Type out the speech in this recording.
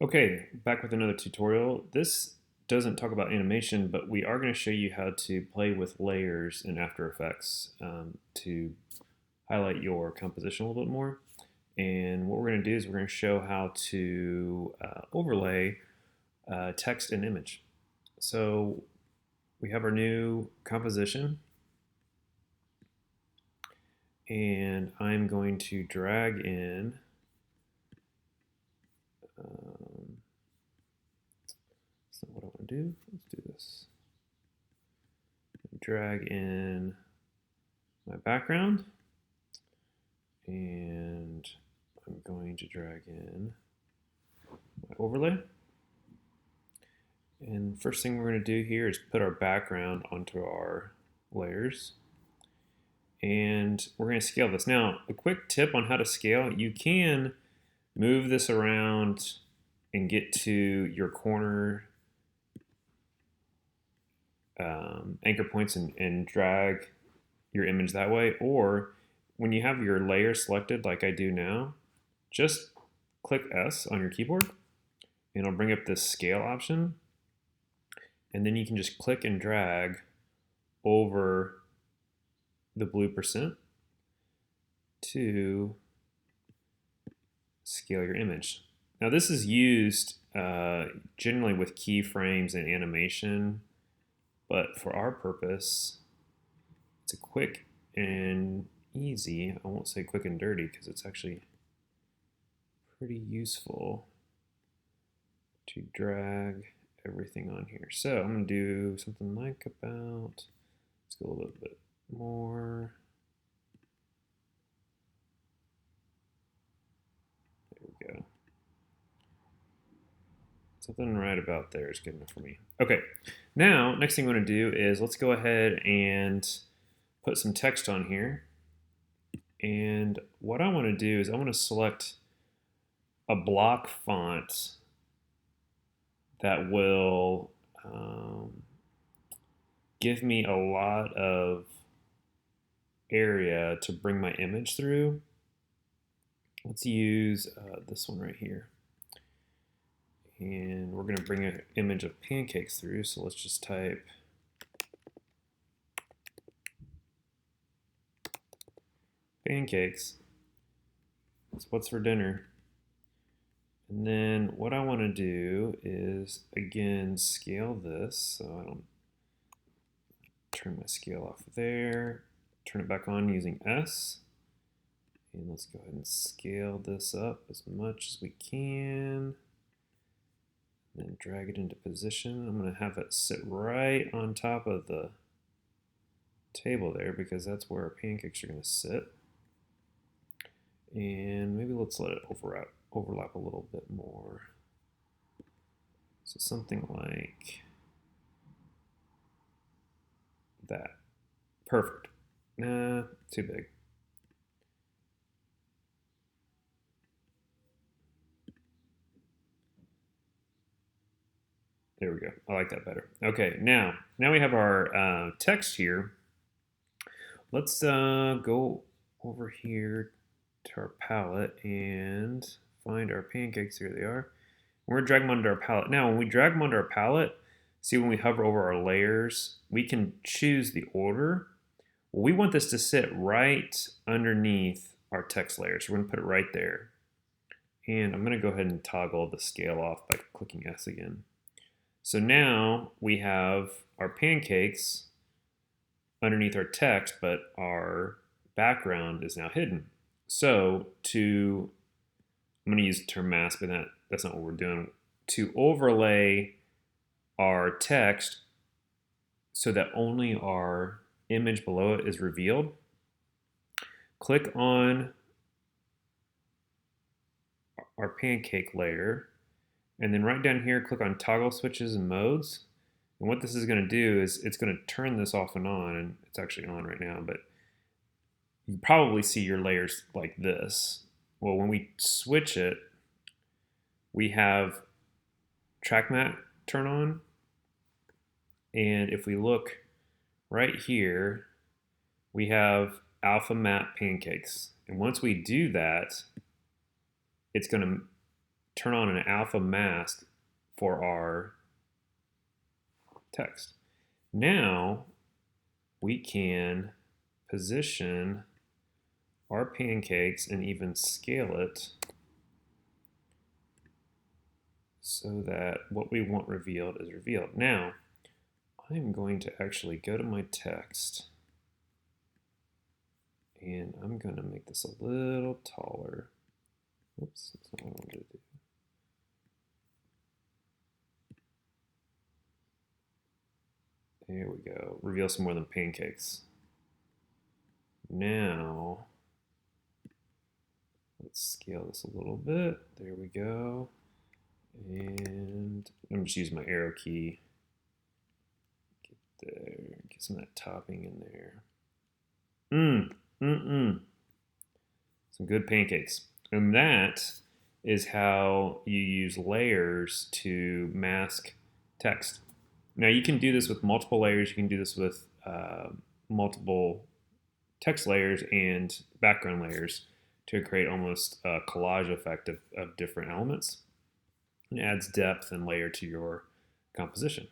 Okay, back with another tutorial. This doesn't talk about animation, but we are going to show you how to play with layers in After Effects to highlight your composition a little bit more. And what we're going to do is we're going to show how to overlay text and image. So we have our new composition, and I'm going to drag in that's not what I want to do. Let's do this. Drag in my background, and I'm going to drag in my overlay. And first thing we're going to do here is put our background onto our layers. And we're going to scale this. Now, a quick tip on how to scale, you can move this around and get to your corner anchor points and drag your image that way. Or when you have your layer selected like I do now, just click S on your keyboard and it'll bring up this scale option. And then you can just click and drag over the blue percent to scale your image. Now this is used generally with keyframes and animation, but for our purpose, it's a quick and easy, I won't say quick and dirty because it's actually pretty useful to drag everything on here. So I'm going to do something like about, let's go a little bit more. There we go. Something right about there is good enough for me. Okay, now next thing I'm going to do is let's go ahead and put some text on here. And what I want to do is I want to select a block font that will give me a lot of area to bring my image through. Let's use this one right here. And we're going to bring an image of pancakes through. So let's just type pancakes. So what's for dinner? And then what I want to do is, again, scale this so I don't turn my scale off there. Turn it back on using S. And let's go ahead and scale this up as much as we can. Then drag it into position. I'm going to have it sit right on top of the table there because that's where our pancakes are going to sit. And maybe let's let it overlap a little bit more. So something like that. Perfect. Nah, too big. There we go. I like that better. Okay, now we have our text here. Let's go over here to our palette and find our pancakes. Here they are. We're going to drag them onto our palette. Now, when we drag them onto our palette, see when we hover over our layers, we can choose the order. Well, we want this to sit right underneath our text layer, so we're going to put it right there. And I'm going to go ahead and toggle the scale off by clicking S again. So now we have our pancakes underneath our text, but our background is now hidden. So I'm going to use the term mask, but that's not what we're doing. To overlay our text so that only our image below it is revealed, click on our pancake layer, and then right down here, click on toggle switches and modes. And what this is going to do is it's going to turn this off and on, and it's actually on right now, but you probably see your layers like this. Well, when we switch it, we have track matte turn on. And if we look right here, we have alpha matte pancakes. And once we do that, it's going to turn on an alpha mask for our text. Now we can position our pancakes and even scale it so that what we want revealed is revealed. Now, I'm going to actually go to my text and I'm going to make this a little taller. Oops, that's not what I wanted to do. There we go. Reveal some more than pancakes. Now, let's scale this a little bit. There we go. And I'm just using my arrow key. Get some of that topping in there. Some good pancakes. And that is how you use layers to mask text. Now you can do this with multiple layers. You can do this with multiple text layers and background layers to create almost a collage effect of different elements. It adds depth and layer to your composition.